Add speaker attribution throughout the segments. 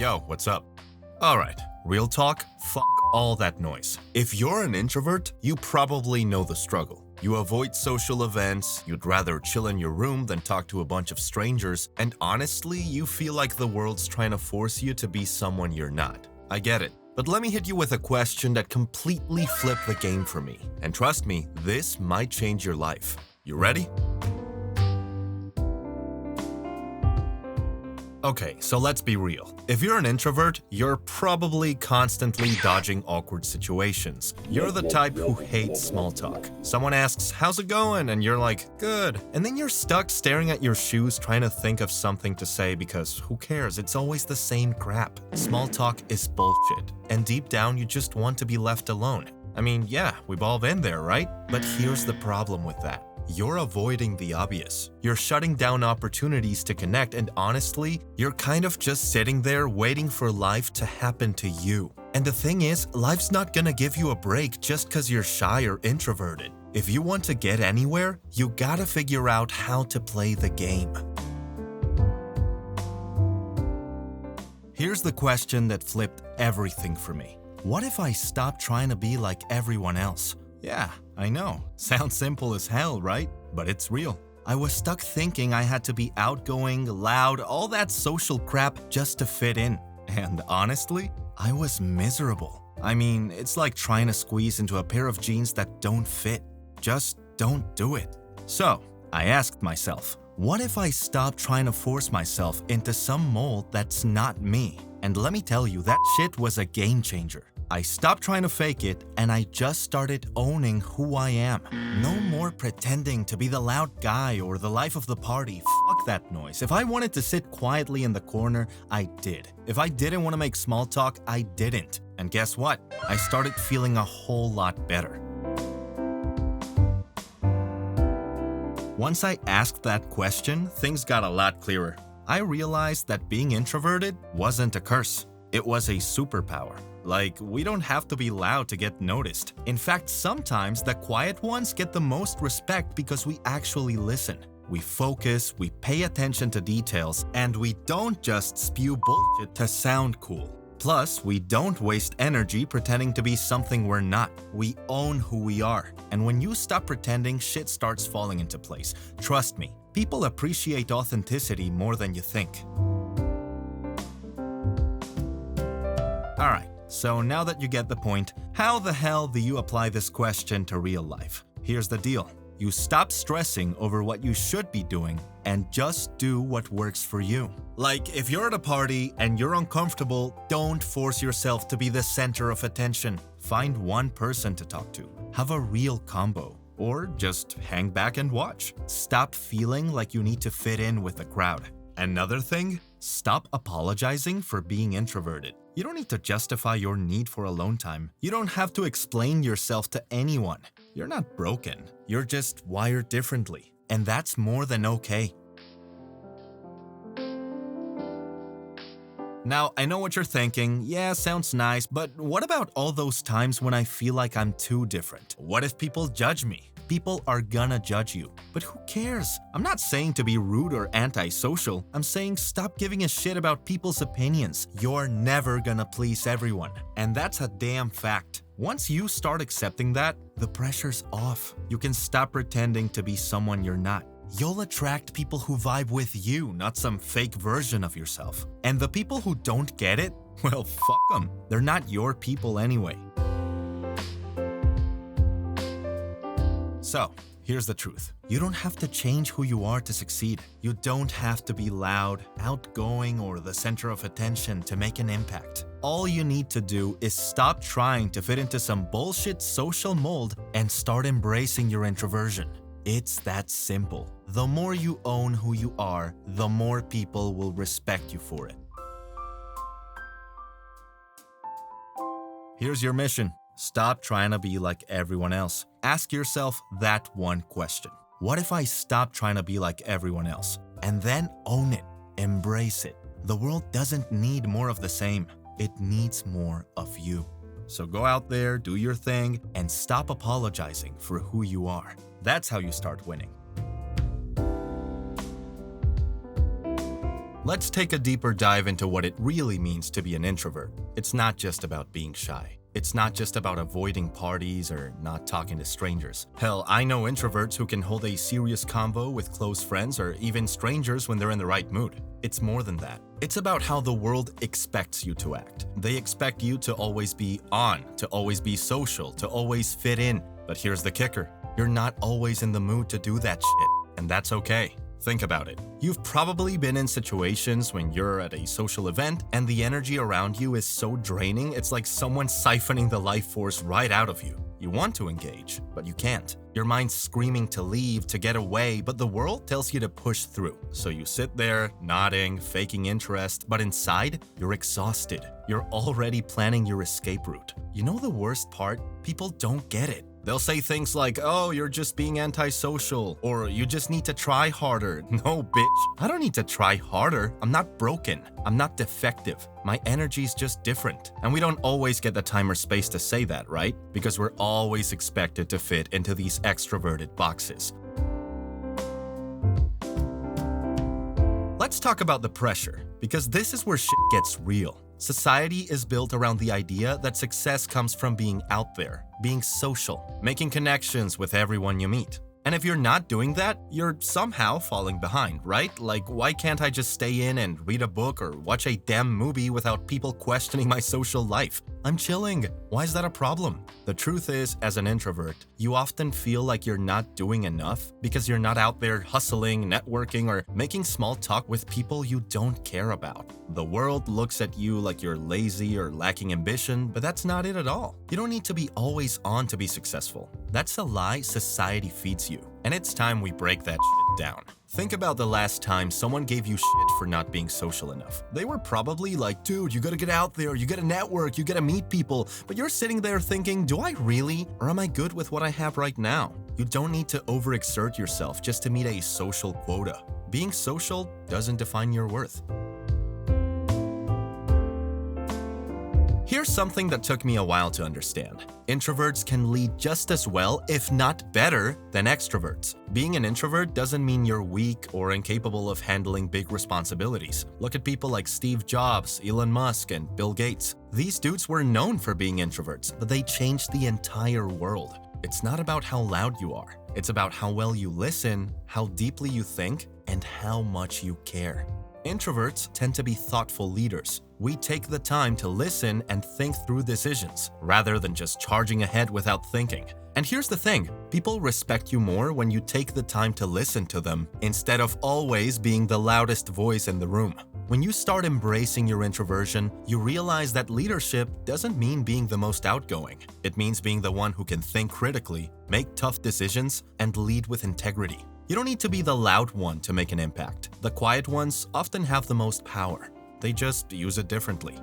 Speaker 1: Yo, what's up? Alright, real talk, fuck all that noise. If you're an introvert, you probably know the struggle. You avoid social events, you'd rather chill in your room than talk to a bunch of strangers, and honestly, you feel like the world's trying to force you to be someone you're not. I get it. But let me hit you with a question that completely flipped the game for me. And trust me, this might change your life. You ready? Okay, so let's be real. If you're an introvert, you're probably constantly dodging awkward situations. You're the type who hates small talk. Someone asks, "How's it going?" and you're like, "Good." And then you're stuck staring at your shoes trying to think of something to say because who cares? It's always the same crap. Small talk is bullshit. And deep down, you just want to be left alone. I mean, yeah, we've all been there, right? But here's the problem with that. You're avoiding the obvious. You're shutting down opportunities to connect, and honestly, you're kind of just sitting there waiting for life to happen to you. And the thing is, life's not gonna give you a break just because you're shy or introverted. If you want to get anywhere, you gotta figure out how to play the game. Here's the question that flipped everything for me. What if I stopped trying to be like everyone else? Yeah, I know. Sounds simple as hell, right? But it's real. I was stuck thinking I had to be outgoing, loud, all that social crap just to fit in. And honestly, I was miserable. I mean, it's like trying to squeeze into a pair of jeans that don't fit. Just don't do it. So, I asked myself, what if I stopped trying to force myself into some mold that's not me? And let me tell you, that shit was a game changer. I stopped trying to fake it, and I just started owning who I am. No more pretending to be the loud guy or the life of the party. Fuck that noise. If I wanted to sit quietly in the corner, I did. If I didn't want to make small talk, I didn't. And guess what? I started feeling a whole lot better. Once I asked that question, things got a lot clearer. I realized that being introverted wasn't a curse. It was a superpower. Like, we don't have to be loud to get noticed. In fact, sometimes the quiet ones get the most respect because we actually listen. We focus, we pay attention to details, and we don't just spew bullshit to sound cool. Plus, we don't waste energy pretending to be something we're not. We own who we are. And when you stop pretending, shit starts falling into place. Trust me, people appreciate authenticity more than you think. Alright. So now that you get the point, how the hell do you apply this question to real life? Here's the deal. You stop stressing over what you should be doing and just do what works for you. Like, if you're at a party and you're uncomfortable, don't force yourself to be the center of attention. Find one person to talk to. Have a real combo. Or just hang back and watch. Stop feeling like you need to fit in with the crowd. Another thing, stop apologizing for being introverted. You don't need to justify your need for alone time. You don't have to explain yourself to anyone. You're not broken. You're just wired differently. And that's more than okay. Now, I know what you're thinking. Yeah, sounds nice, but what about all those times when I feel like I'm too different? What if people judge me? People are gonna judge you. But who cares? I'm not saying to be rude or antisocial. I'm saying stop giving a shit about people's opinions. You're never gonna please everyone. And that's a damn fact. Once you start accepting that, the pressure's off. You can stop pretending to be someone you're not. You'll attract people who vibe with you, not some fake version of yourself. And the people who don't get it, well, fuck them. They're not your people anyway. So, here's the truth. You don't have to change who you are to succeed. You don't have to be loud, outgoing, or the center of attention to make an impact. All you need to do is stop trying to fit into some bullshit social mold and start embracing your introversion. It's that simple. The more you own who you are, the more people will respect you for it. Here's your mission. Stop trying to be like everyone else. Ask yourself that one question. What if I stop trying to be like everyone else? And then own it. Embrace it. The world doesn't need more of the same. It needs more of you. So go out there, do your thing, and stop apologizing for who you are. That's how you start winning. Let's take a deeper dive into what it really means to be an introvert. It's not just about being shy. It's not just about avoiding parties or not talking to strangers. Hell, I know introverts who can hold a serious convo with close friends or even strangers when they're in the right mood. It's more than that. It's about how the world expects you to act. They expect you to always be on, to always be social, to always fit in. But here's the kicker. You're not always in the mood to do that shit, and that's okay. Think about it. You've probably been in situations when you're at a social event and the energy around you is so draining, it's like someone siphoning the life force right out of you. You want to engage, but you can't. Your mind's screaming to leave, to get away, but the world tells you to push through. So you sit there, nodding, faking interest, but inside, you're exhausted. You're already planning your escape route. You know the worst part? People don't get it. They'll say things like, oh, you're just being antisocial, or you just need to try harder. No, bitch. I don't need to try harder. I'm not broken. I'm not defective. My energy's just different. And we don't always get the time or space to say that, right? Because we're always expected to fit into these extroverted boxes. Let's talk about the pressure, because this is where shit gets real. Society is built around the idea that success comes from being out there, being social, making connections with everyone you meet. And if you're not doing that, you're somehow falling behind, right? Like, why can't I just stay in and read a book or watch a damn movie without people questioning my social life? I'm chilling. Why is that a problem? The truth is, as an introvert, you often feel like you're not doing enough because you're not out there hustling, networking, or making small talk with people you don't care about. The world looks at you like you're lazy or lacking ambition, but that's not it at all. You don't need to be always on to be successful. That's a lie society feeds you, and it's time we break that shit down. Think about the last time someone gave you shit for not being social enough. They were probably like, dude, you gotta get out there, you gotta network, you gotta meet people. But you're sitting there thinking, do I really? Or am I good with what I have right now? You don't need to overexert yourself just to meet a social quota. Being social doesn't define your worth. Here's something that took me a while to understand. Introverts can lead just as well, if not better, than extroverts. Being an introvert doesn't mean you're weak or incapable of handling big responsibilities. Look at people like Steve Jobs, Elon Musk, and Bill Gates. These dudes were known for being introverts, but they changed the entire world. It's not about how loud you are. It's about how well you listen, how deeply you think, and how much you care. Introverts tend to be thoughtful leaders. We take the time to listen and think through decisions, rather than just charging ahead without thinking. And here's the thing, people respect you more when you take the time to listen to them, instead of always being the loudest voice in the room. When you start embracing your introversion, you realize that leadership doesn't mean being the most outgoing. It means being the one who can think critically, make tough decisions, and lead with integrity. You don't need to be the loud one to make an impact. The quiet ones often have the most power. They just use it differently.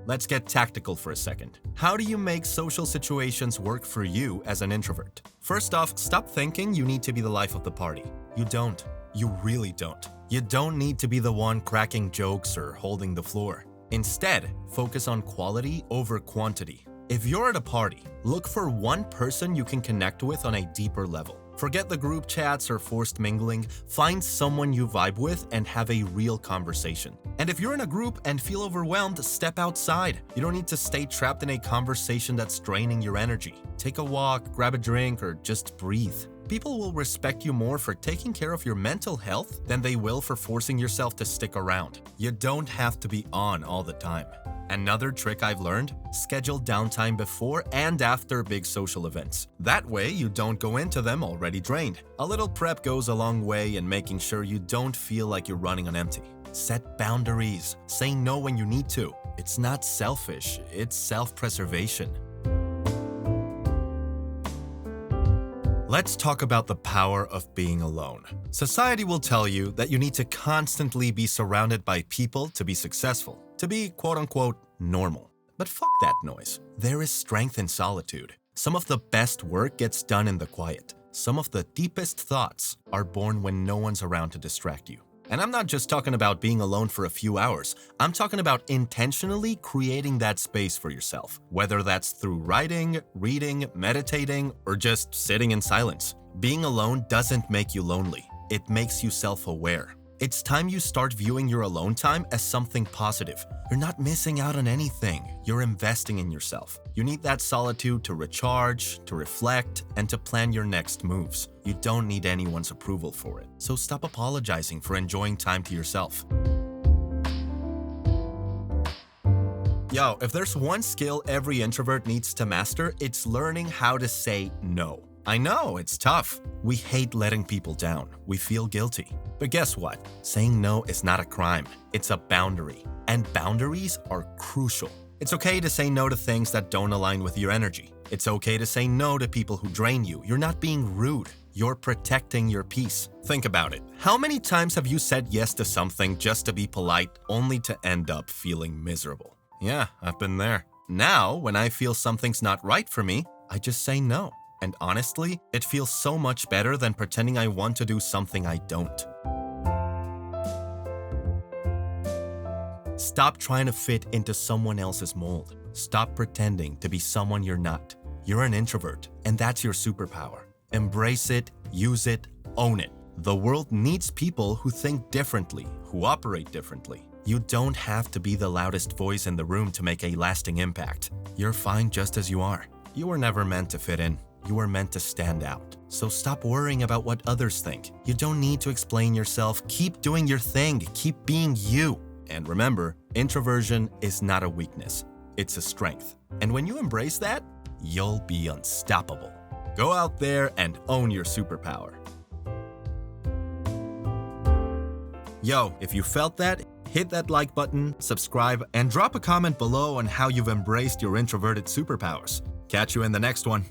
Speaker 1: Let's get tactical for a second. How do you make social situations work for you as an introvert? First off, stop thinking you need to be the life of the party. You don't. You really don't. You don't need to be the one cracking jokes or holding the floor. Instead, focus on quality over quantity. If you're at a party, look for one person you can connect with on a deeper level. Forget the group chats or forced mingling. Find someone you vibe with and have a real conversation. And if you're in a group and feel overwhelmed, step outside. You don't need to stay trapped in a conversation that's draining your energy. Take a walk, grab a drink, or just breathe. People will respect you more for taking care of your mental health than they will for forcing yourself to stick around. You don't have to be on all the time. Another trick I've learned, schedule downtime before and after big social events. That way, you don't go into them already drained. A little prep goes a long way in making sure you don't feel like you're running on empty. Set boundaries. Say no when you need to. It's not selfish, it's self-preservation. Let's talk about the power of being alone. Society will tell you that you need to constantly be surrounded by people to be successful, to be quote-unquote normal. But fuck that noise. There is strength in solitude. Some of the best work gets done in the quiet. Some of the deepest thoughts are born when no one's around to distract you. And I'm not just talking about being alone for a few hours. I'm talking about intentionally creating that space for yourself, whether that's through writing, reading, meditating, or just sitting in silence. Being alone doesn't make you lonely. It makes you self-aware. It's time you start viewing your alone time as something positive. You're not missing out on anything. You're investing in yourself. You need that solitude to recharge, to reflect, and to plan your next moves. You don't need anyone's approval for it. So stop apologizing for enjoying time to yourself. Yo, if there's one skill every introvert needs to master, it's learning how to say no. I know, it's tough. We hate letting people down. We feel guilty. But guess what? Saying no is not a crime. It's a boundary. And boundaries are crucial. It's okay to say no to things that don't align with your energy. It's okay to say no to people who drain you. You're not being rude. You're protecting your peace. Think about it. How many times have you said yes to something just to be polite, only to end up feeling miserable? Yeah, I've been there. Now, when I feel something's not right for me, I just say no. And honestly, it feels so much better than pretending I want to do something I don't. Stop trying to fit into someone else's mold. Stop pretending to be someone you're not. You're an introvert, and that's your superpower. Embrace it, use it, own it. The world needs people who think differently, who operate differently. You don't have to be the loudest voice in the room to make a lasting impact. You're fine just as you are. You were never meant to fit in. You were meant to stand out. So stop worrying about what others think. You don't need to explain yourself. Keep doing your thing. Keep being you. And remember, introversion is not a weakness. It's a strength. And when you embrace that, you'll be unstoppable. Go out there and own your superpower. Yo, if you felt that, hit that like button, subscribe, and drop a comment below on how you've embraced your introverted superpowers. Catch you in the next one.